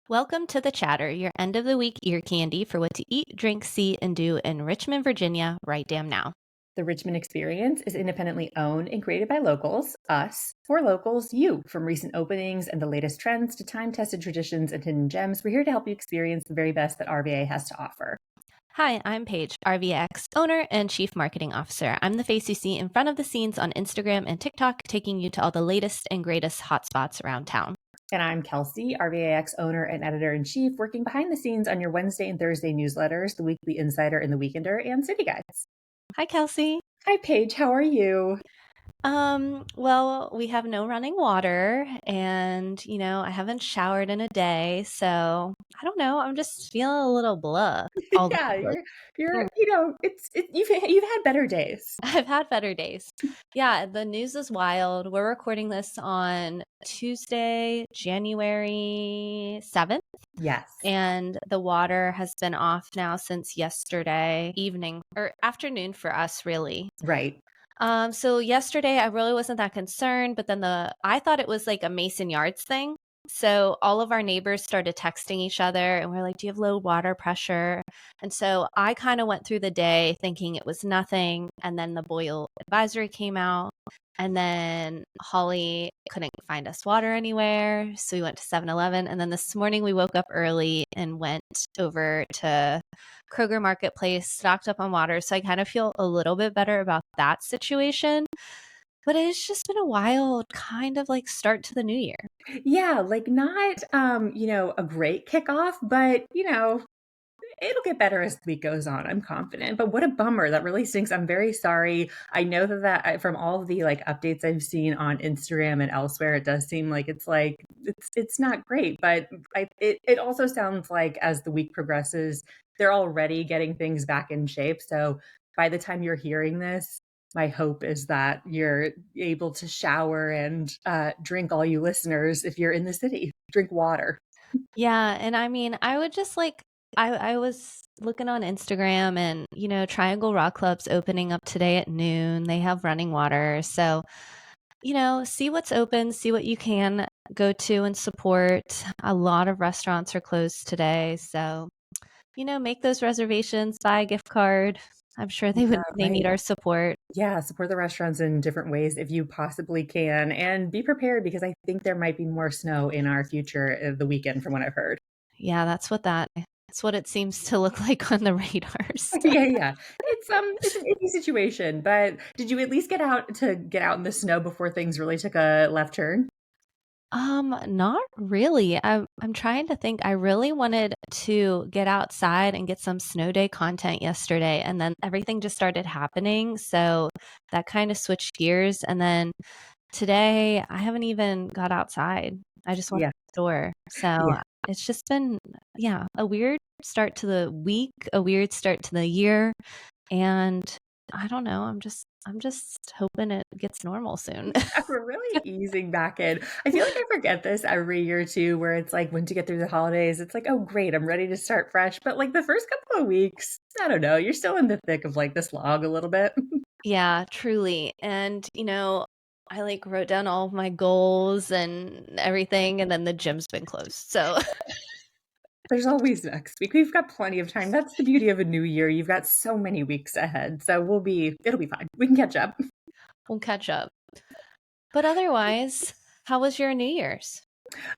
Welcome to The Chatter, your end of the week ear candy for what to eat, drink, see, and do in Richmond, Virginia, right damn now. The Richmond experience is independently owned and created by locals, us, for locals, you. From recent openings and the latest trends to time tested traditions and hidden gems, we're here to help you experience the very best that RVA has to offer. Hi, I'm Paige, RVX owner and chief marketing officer. I'm the face you see in front of the scenes on Instagram and TikTok, taking you to all the latest and greatest hotspots around town. And I'm Kelsey, RVAX owner and editor in chief, working behind the scenes on your Wednesday and Thursday newsletters, the Weekly Insider and the Weekender, and City Guides. Hi, Kelsey. Hi, Paige. How are you? Well, we have no running water and, I haven't showered in a day, so I don't know. I'm just feeling a little blah all Yeah, over. you've had better days. I've had better days. Yeah, the news is wild. We're recording this on Tuesday, January 7th, Yes. and the water has been off now since yesterday evening or afternoon for us, really. Right. So yesterday I really wasn't that concerned, but then I thought it was like a Mason Yards thing. So all of our neighbors started texting each other and we're like, do you have low water pressure? And so I kind of went through the day thinking it was nothing. And then the boil advisory came out. And then Holly couldn't find us water anywhere. So we went to 7-Eleven. And then this morning we woke up early and went over to Kroger Marketplace, stocked up on water. So I kind of feel a little bit better about that situation. But it's just been a wild kind of like start to the new year. Yeah, like not a great kickoff, but it'll get better as the week goes on. I'm confident. But what a bummer. That really stinks. I'm very sorry. I know from all of the like updates I've seen on Instagram and elsewhere, it does seem like it's not great, but it also sounds like as the week progresses, they're already getting things back in shape. So by the time you're hearing this, my hope is that you're able to shower and drink, all you listeners, if you're in the city, drink water. Yeah. And I mean, I would just like, I was looking on Instagram and, Triangle Rock Club's opening up today at noon. They have running water. So, see what's open, see what you can go to and support. A lot of restaurants are closed today. So, make those reservations, buy a gift card. I'm sure they Yeah, need right. our support. Yeah, support the restaurants in different ways if you possibly can, and be prepared because I think there might be more snow in our future the weekend from what I've heard. Yeah, that's what it seems to look like on the radars. Yeah, yeah. It's an iffy situation, but did you at least get out in the snow before things really took a left turn? Not really. I'm trying to think. I really wanted to get outside and get some snow day content yesterday, and then everything just started happening. So that kind of switched gears. And then today, I haven't even got outside. I just went to Yeah. the store. So Yeah. it's just been, yeah, a weird start to the week, a weird start to the year. And I don't know. I'm just hoping it gets normal soon. We're really easing back in. I feel like I forget this every year too, where it's like once you get through the holidays, it's like, oh great, I'm ready to start fresh. But like the first couple of weeks, I don't know, you're still in the thick of like the slog a little bit. Yeah, truly. And, I like wrote down all of my goals and everything, and then the gym's been closed. So There's always next week. We've got plenty of time. That's the beauty of a new year. You've got so many weeks ahead. So it'll be fine. We can catch up. we'll catch up. But otherwise, how was your New Year's?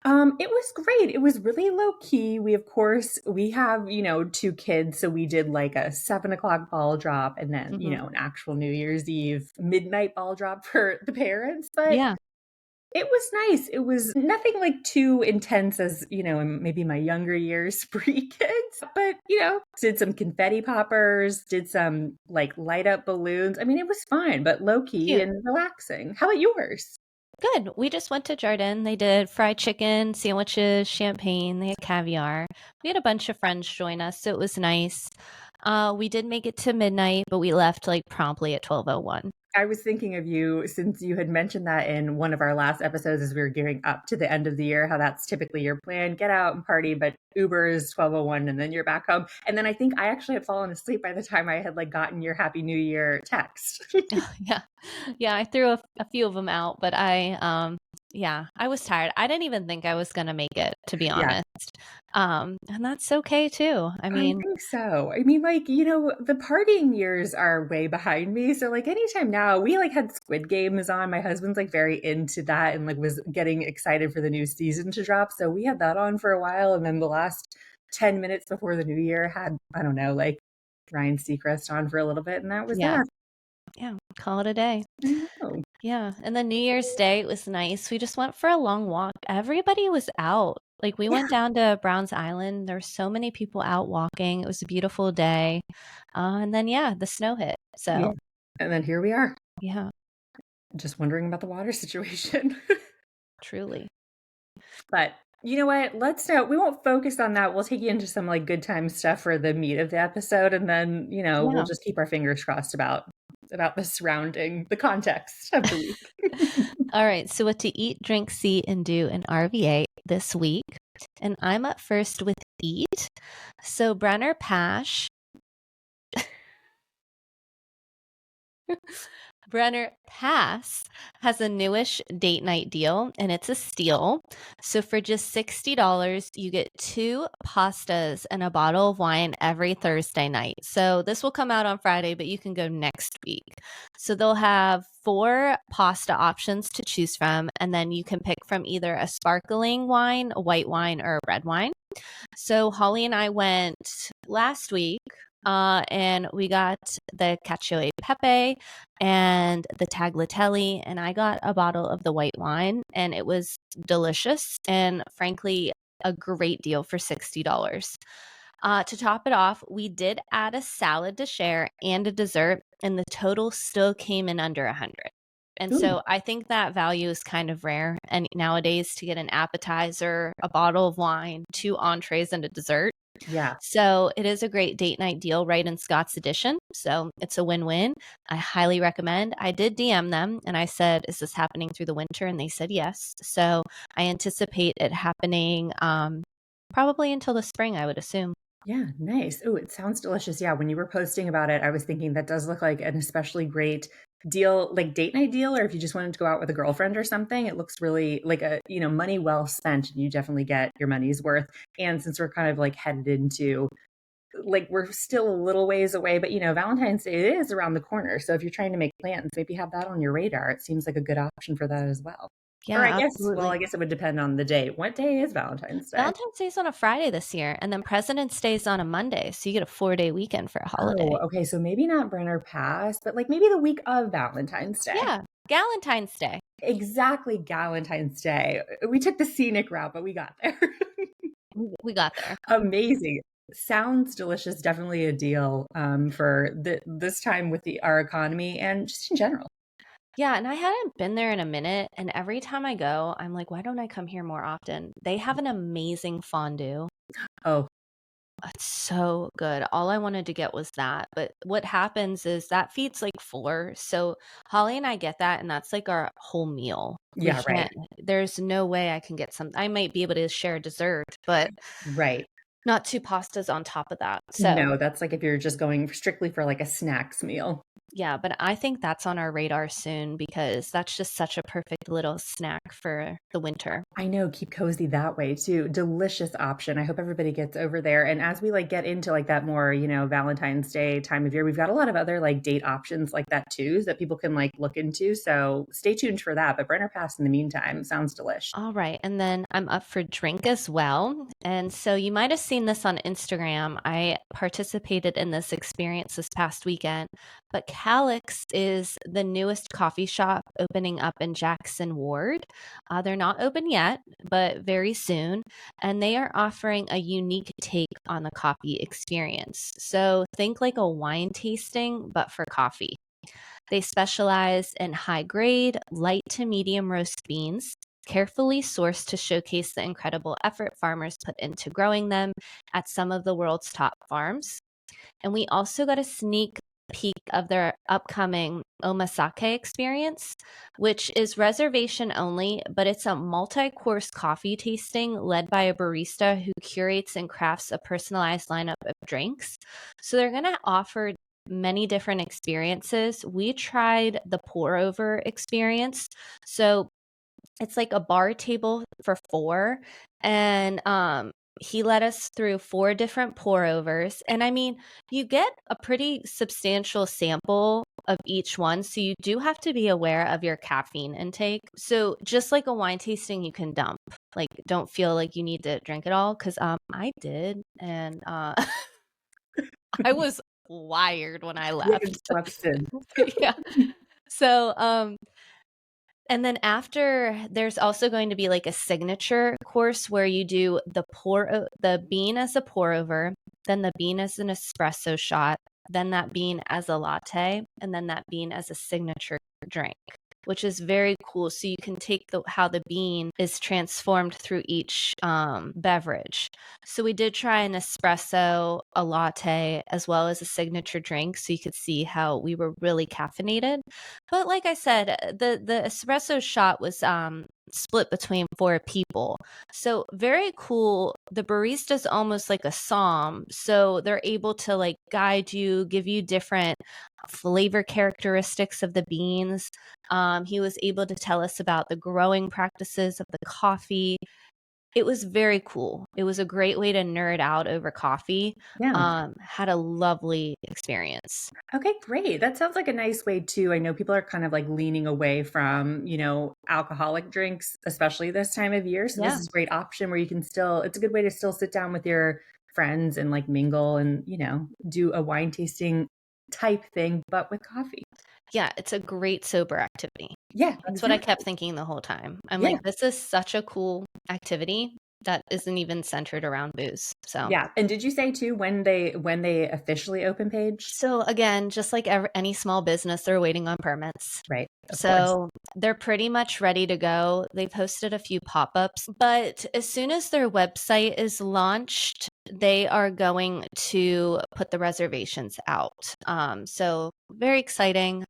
It was great. It was really low key. We, of course, we have, two kids. So we did like a 7 o'clock ball drop and then, Hmm. an actual New Year's Eve midnight ball drop for the parents. But Yeah. it was nice. It was nothing like too intense as, in maybe my younger years pre-kids, but, did some confetti poppers, did some like light up balloons. I mean, it was fine, but low key Cute. and relaxing. How about yours? Good. We just went to Jardin. They did fried chicken, sandwiches, champagne. They had caviar. We had a bunch of friends join us, so it was nice. We did make it to midnight, but we left like promptly at 12:01. I was thinking of you since you had mentioned that in one of our last episodes as we were gearing up to the end of the year, how that's typically your plan, get out and party, but Uber is 12:01 and then you're back home. And then I think I actually had fallen asleep by the time I had like gotten your Happy New Year text. Yeah. Yeah, I threw a few of them out, but Yeah, I was tired. I didn't even think I was gonna make it, to be Yeah. honest. And that's okay too. I I mean, think so. I mean, like, the partying years are way behind me. So like anytime now, we like had Squid Games on. My husband's like very into that and like was getting excited for the new season to drop. So we had that on for a while. And then the last 10 minutes before the new year had, I don't know, like Ryan Seacrest on for a little bit, and that was yeah, that. yeah, call it a day. I know. Yeah, and then New Year's Day, it was nice. We just went for a long walk. Everybody was out. Like, we Yeah. went down to Browns Island. There were so many people out walking. It was a beautiful day. And then, yeah, the snow hit. Yeah. So, And then here we are, yeah, just wondering about the water situation. truly. But you know what? We won't focus on that. We'll take you into some like good time stuff for the meat of the episode. And then, we'll Yeah. just keep our fingers crossed about the context of the week. All right. So, what to eat, drink, see, and do in RVA this week. And I'm up first with eat. So, Brenner Pash. Brenner Pass has a newish date night deal, and it's a steal. So for just $60, you get 2 pastas and a bottle of wine every Thursday night. So this will come out on Friday, but you can go next week. So they'll have 4 pasta options to choose from, and then you can pick from either a sparkling wine, a white wine, or a red wine. So Holly and I went last week, and we got the cacio e pepe and the tagliatelle, and I got a bottle of the white wine, and it was delicious and frankly a great deal for $60. To top it off, we did add a salad to share and a dessert, and the total still came in under 100. And Ooh, so I think that value is kind of rare. And nowadays, to get an appetizer, a bottle of wine, 2 entrees, and a dessert. yeah. So it is a great date night deal right in Scott's edition. So it's a win-win. I highly recommend. I did DM them and I said, is this happening through the winter? And they said yes. So I anticipate it happening probably until the spring, I would assume. Yeah, nice. Oh, it sounds delicious. Yeah, when you were posting about it, I was thinking that does look like an especially great deal, like date night deal, or if you just wanted to go out with a girlfriend or something, it looks really like money well spent, and you definitely get your money's worth. And since we're kind of like headed into like we're still a little ways away, but Valentine's Day is around the corner. So if you're trying to make plans, maybe have that on your radar. It seems like a good option for that as well. Or Yeah, absolutely. I guess it would depend on the day. What day is Valentine's Day? Valentine's Day's on a Friday this year, and then President's Day's on a Monday. So you get a 4-day weekend for a Oh, holiday. okay. So maybe not Brenner Pass, but like maybe the week of Valentine's Day. Yeah, Galentine's Day. Exactly, Galentine's Day. We took the scenic route, but we got there. We got there. Amazing. Sounds delicious. Definitely a deal for this time with our economy and just in general. Yeah, and I hadn't been there in a minute, and every time I go, I'm like, why don't I come here more often? They have an amazing fondue. Oh, It's so good. All I wanted to get was that. But what happens is that feeds like 4. So Holly and I get that, and that's like our whole meal. We yeah, right. can't, there's no way I can get some. I might be able to share dessert, but Right. not 2 pastas on top of that. So No, that's like if you're just going strictly for like a snacks meal. yeah, but I think that's on our radar soon because that's just such a perfect little snack for the winter. I know, keep cozy that way too. Delicious option. I hope everybody gets over there. And as we like get into like that more, Valentine's Day time of year, we've got a lot of other like date options like that too that people can like look into. So stay tuned for that. But Brenner Pass in the meantime sounds delish. All right. And then I'm up for drink as well. And so you might have seen this on Instagram. I participated in this experience this past weekend, but Calyx is the newest coffee shop opening up in Jackson Ward. They're not open yet, but very soon. And they are offering a unique take on the coffee experience. So think like a wine tasting, but for coffee. They specialize in high grade, light to medium roast beans, carefully sourced to showcase the incredible effort farmers put into growing them at some of the world's top farms. And we also got a sneak peek of their upcoming Omasake experience, which is reservation only, but it's a multi-course coffee tasting led by a barista who curates and crafts a personalized lineup of drinks. So they're going to offer many different experiences. We tried the pour over experience. So It's like a bar table for four, and he led us through four different pour overs. And I mean, you get a pretty substantial sample of each one, so you do have to be aware of your caffeine intake. So just like a wine tasting, you can dump. Like, don't feel like you need to drink it all, because I did, and I was wired when I Yeah, left. exhausted. Yeah. So and then after, there's also going to be like a signature course where you do the bean as a pour over, then the bean as an espresso shot, then that bean as a latte, and then that bean as a signature drink, which is very cool. So you can take how the bean is transformed through each beverage. So we did try an espresso, a latte, as well as a signature drink, so you could see how we were really caffeinated. But like I said, the espresso shot was split between four people. So very cool. The barista's almost like a somm. So they're able to like guide you, give you different flavor characteristics of the beans. He was able to tell us about the growing practices of the coffee. It was very cool. It was a great way to nerd out over coffee. Yeah. Had a lovely experience. Okay, great. That sounds like a nice way too. I know people are kind of like leaning away from, alcoholic drinks, especially this time of year. So this Yeah. is a great option where you can still, it's a good way to still sit down with your friends and like mingle and, do a wine tasting type thing, but with coffee. Yeah, it's a great sober activity. Yeah, That's what I kept exactly. thinking the whole time. I'm Yeah. like, this is such a cool activity that isn't even centered around booze. So, Yeah. And did you say too when they officially open Page? so again, just like any small business, they're waiting on permits. Right. Of course. So they're pretty much ready to go. They've hosted a few pop ups, but as soon as their website is launched, they are going to put the reservations out. So very exciting,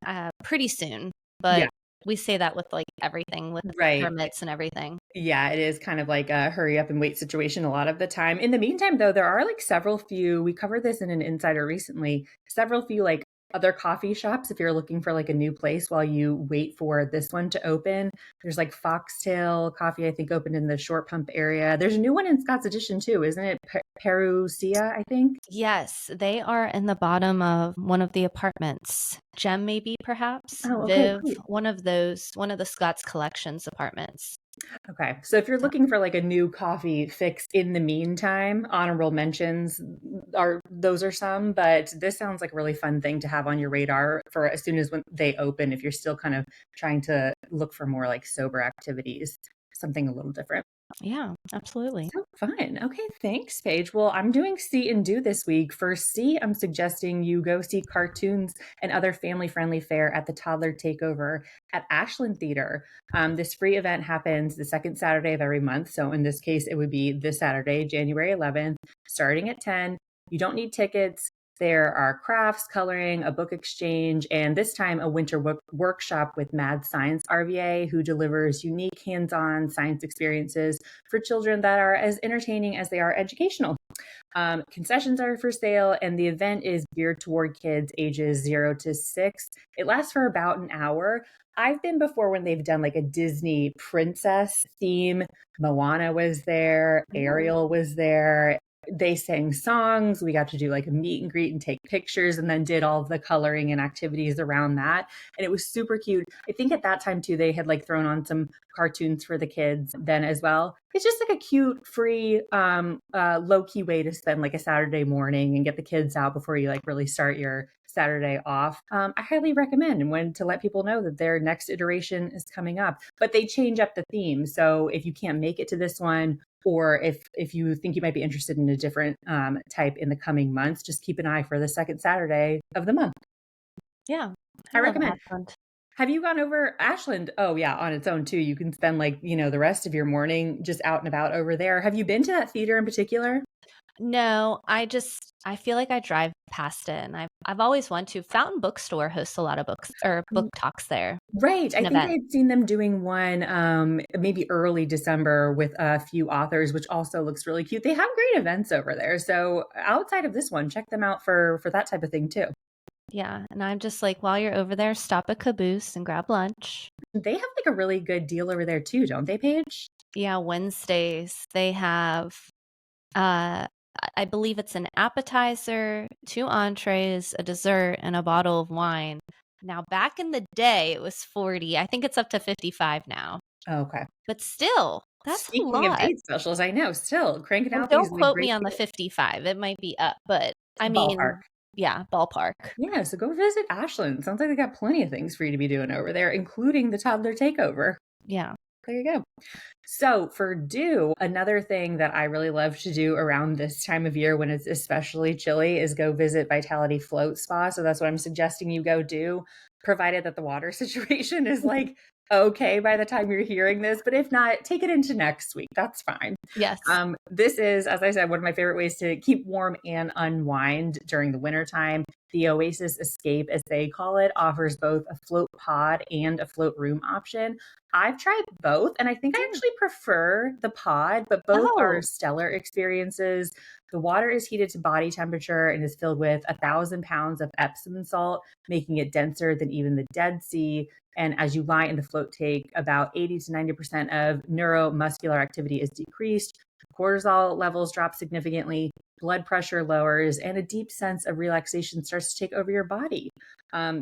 pretty soon. But Yeah. we say that with like everything, with Right. permits and everything. Yeah, it is kind of like a hurry up and wait situation a lot of the time. In the meantime, though, there are like several few, we covered this in an insider recently, several few like other coffee shops if you're looking for like a new place while you wait for this one to open. There's like Foxtail Coffee, I think, opened in the Short Pump area. There's a new one in Scott's Addition too, isn't it? Perusia, I think. Yes, they are in the bottom of one of the apartments. Gem, maybe, perhaps. Oh, okay, Viv, great. one of the Scott's Collections apartments. Okay. So if you're looking for like a new coffee fix in the meantime, honorable mentions are those are some, but this sounds like a really fun thing to have on your radar for as soon as when they open, if you're still kind of trying to look for more like sober activities, something a little different. Yeah, absolutely. So fun. Okay, thanks, Paige. Well, I'm doing See and Do this week. For See, I'm suggesting you go see cartoons and other family-friendly fare at the Toddler Takeover at Ashland Theater. This free event happens the second Saturday of every month. So in this case, it would be this Saturday, January 11th, starting at 10. You don't need tickets. There are crafts, coloring, a book exchange, and this time a winter workshop with Mad Science RVA, who delivers unique hands-on science experiences for children that are as entertaining as they are educational. Concessions are for sale, and the event is geared toward kids ages 0 to 6. It lasts for about an hour. I've been before when they've done like a Disney princess theme. Moana was there, Ariel was there. They sang songs. We got to do like a meet and greet and take pictures, and then did all of the coloring and activities around that. And it was super cute. I think at that time too, they had like thrown on some cartoons for the kids then as well. It's just like a cute, free, low key way to spend like a Saturday morning and get the kids out before you like really start your Saturday off. I highly recommend, and wanted to let people know that their next iteration is coming up, but they change up the theme. So if you can't make it to this one, or if you think you might be interested in a different type in the coming months, just keep an eye for the second Saturday of the month. Yeah, I I love recommend. Ashland. Have you gone over Ashland? Oh yeah, on its own too. You can spend like, the rest of your morning just out and about over there. Have you been to that theater in particular? No, I feel like I drive past it, and I've always wanted to. Fountain Bookstore hosts a lot of books or book talks there. Right. It's I an think event. I'd seen them doing one maybe early December with a few authors, which also looks really cute. They have great events over there. So outside of this one, check them out for that type of thing too. Yeah, and I'm just like, while you're over there, stop at Caboose and grab lunch. They have like a really good deal over there too, don't they, Paige? Yeah, Wednesdays they have uh I believe it's an appetizer, 2 entrees, a dessert, and a bottle of wine. Now, back in the day, it was 40. I think it's up to 55 now. Okay. But still, that's a Speaking of lot. date specials, I know, still cranking And out these don't like quote me great on the deals. 55. It might be up, but I Ballpark. mean, yeah, ballpark. Yeah, so go visit Ashland. Sounds like they got plenty of things for you to be doing over there, including the Toddler Takeover. Yeah. There you go. So for do, another thing that I really love to do around this time of year when it's especially chilly is go visit Vitality Float Spa. So that's what I'm suggesting you go do, provided that the water situation is like okay by the time you're hearing this. But if not, take it into next week. That's fine. Yes. This is, as I said, one of my favorite ways to keep warm and unwind during the wintertime. The Oasis Escape, as they call it, offers both a float pod and a float room option. I've tried both, and I think I actually prefer the pod, but both are Oh, stellar experiences. The water is heated to body temperature and is filled with 1,000 pounds of Epsom salt, making it denser than even the Dead Sea. And as you lie in the float tank, about 80 to 90% of neuromuscular activity is decreased. Cortisol levels drop significantly, blood pressure lowers, and a deep sense of relaxation starts to take over your body.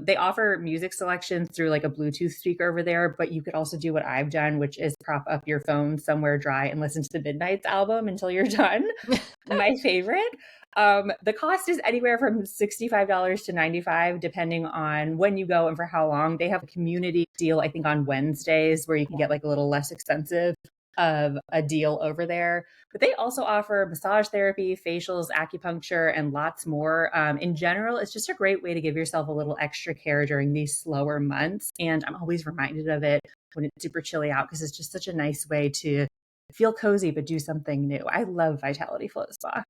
They offer music selections through like a Bluetooth speaker over there, but you could also do what I've done, which is prop up your phone somewhere dry and listen to the Midnight's album until you're done. My favorite. The cost is anywhere from $65 to $95, depending on when you go and for how long. They have a community deal, I think, on Wednesdays where you can get like a little less expensive of a deal over there. But they also offer massage therapy, facials, acupuncture, and lots more. In general, it's just a great way to give yourself a little extra care during these slower months. And I'm always reminded of it when it's super chilly out because it's just such a nice way to feel cozy but do something new. I love Vitality Float Spa.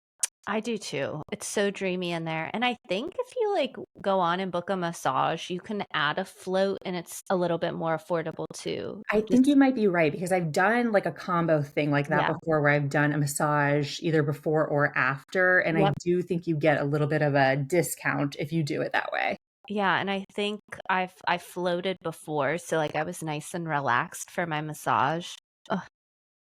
I do too. It's so dreamy in there. And I think if you like go on and book a massage, you can add a float and it's a little bit more affordable too. I think you Just might be right because I've done like a combo thing like that yeah. before where I've done a massage either before or after. And I Yep. do think you get a little bit of a discount if you do it that way. Yeah, and I think I floated before, so like I was nice and relaxed for my massage. Oh,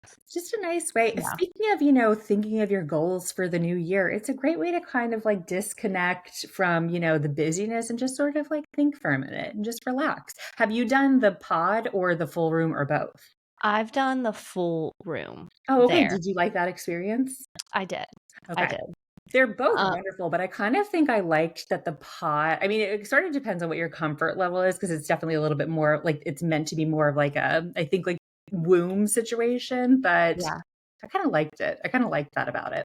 It's just a nice way. yeah. Speaking of, thinking of your goals for the new year, it's a great way to kind of like disconnect from, the busyness and just sort of like think for a minute and just relax. Have you done the pod or the full room or both? I've done the full room Oh, okay. there. Did you like that experience? I did. I Okay. did. They're both Uh, wonderful, but I kind of think I liked that the pod. I mean, it sort of depends on what your comfort level is because it's definitely a little bit more like it's meant to be more of like I think like womb situation, but yeah. I kind of liked it. I kind of liked that about it.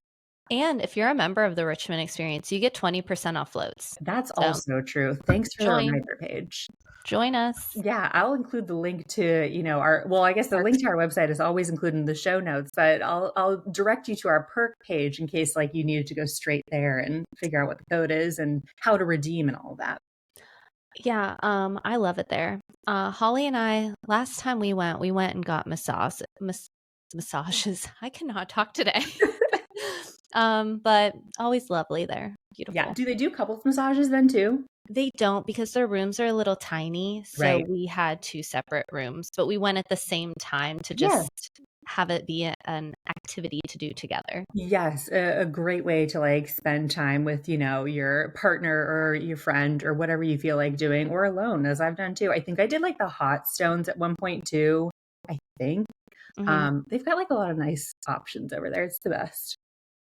And if you're a member of the Richmond experience, you get 20% off floats. That's So also true. Thanks for the join reminder page. join us. Yeah, I'll include the link to, I guess the link Perks. to our website is always included in the show notes, but I'll direct you to our perk page in case like you needed to go straight there and figure out what the code is and how to redeem and all that. Yeah, I love it there. Holly and I, last time we went and got massages. I cannot talk today. But always lovely there. Yeah. Beautiful. Do they do couples massages then too? They don't because their rooms are a little tiny, so Right. we had 2 separate rooms, but we went at the same time to Yeah. just have it be an activity to do together. Yes, a great way to like spend time with, your partner or your friend or whatever you feel like doing or alone, as I've done too. I think I did like the hot stones at one point too. I think Mhm. they've got like a lot of nice options over there. It's the best.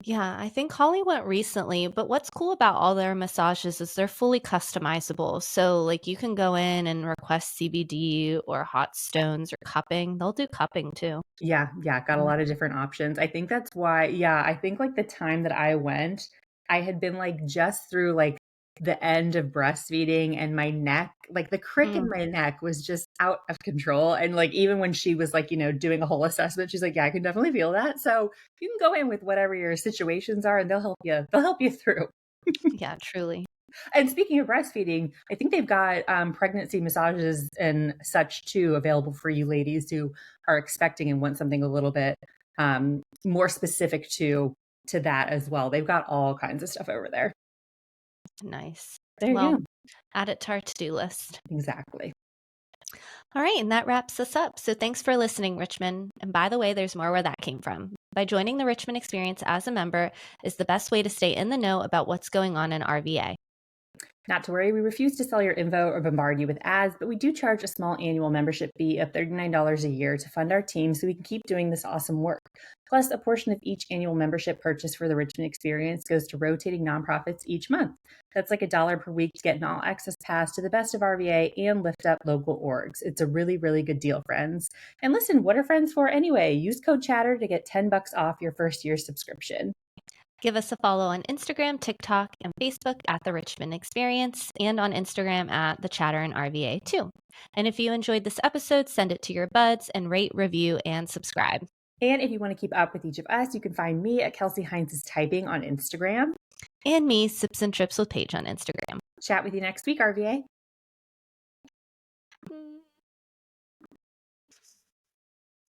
Yeah, I think Holly went recently, but what's cool about all their massages is they're fully customizable. So, like, you can go in and request CBD or hot stones or cupping. They'll do cupping too. Yeah, yeah, got a Mhm. lot of different options. I think that's why, yeah, I think like the time that I went, I had been like just through like the end of breastfeeding and my neck, like the crick in Mm, my neck was just out of control. And like even when she was like, doing a whole assessment, she's like, yeah, I can definitely feel that. So you can go in with whatever your situations are and they'll help you through. yeah, truly. And speaking of breastfeeding, I think they've got pregnancy massages and such too available for you ladies who are expecting and want something a little bit more specific to that as well. They've got all kinds of stuff over there. Nice. There you Well, go. Add it to our to-do list. Exactly. All right, and that wraps us up. So thanks for listening, Richmond. And by the way, there's more where that came from. By joining the Richmond Experience as a member is the best way to stay in the know about what's going on in RVA. Not to worry, we refuse to sell your info or bombard you with ads, but we do charge a small annual membership fee of $39 a year to fund our team so we can keep doing this awesome work. Plus, a portion of each annual membership purchase for the Richmond Experience goes to rotating nonprofits each month. That's like $1 per week to get an all-access pass to the best of RVA and lift up local orgs. It's a really, really good deal, friends. And listen, what are friends for anyway? Use code CHATTER to get $10 off your first year subscription. Give us a follow on Instagram, TikTok, and Facebook at The Richmond Experience, and on Instagram at The Chatter and RVA too. And if you enjoyed this episode, send it to your buds and rate, review, and subscribe. And if you want to keep up with each of us, you can find me at Kelsey Hines' Typing on Instagram. And me, Sips and Trips with Paige on Instagram. Chat with you next week, RVA.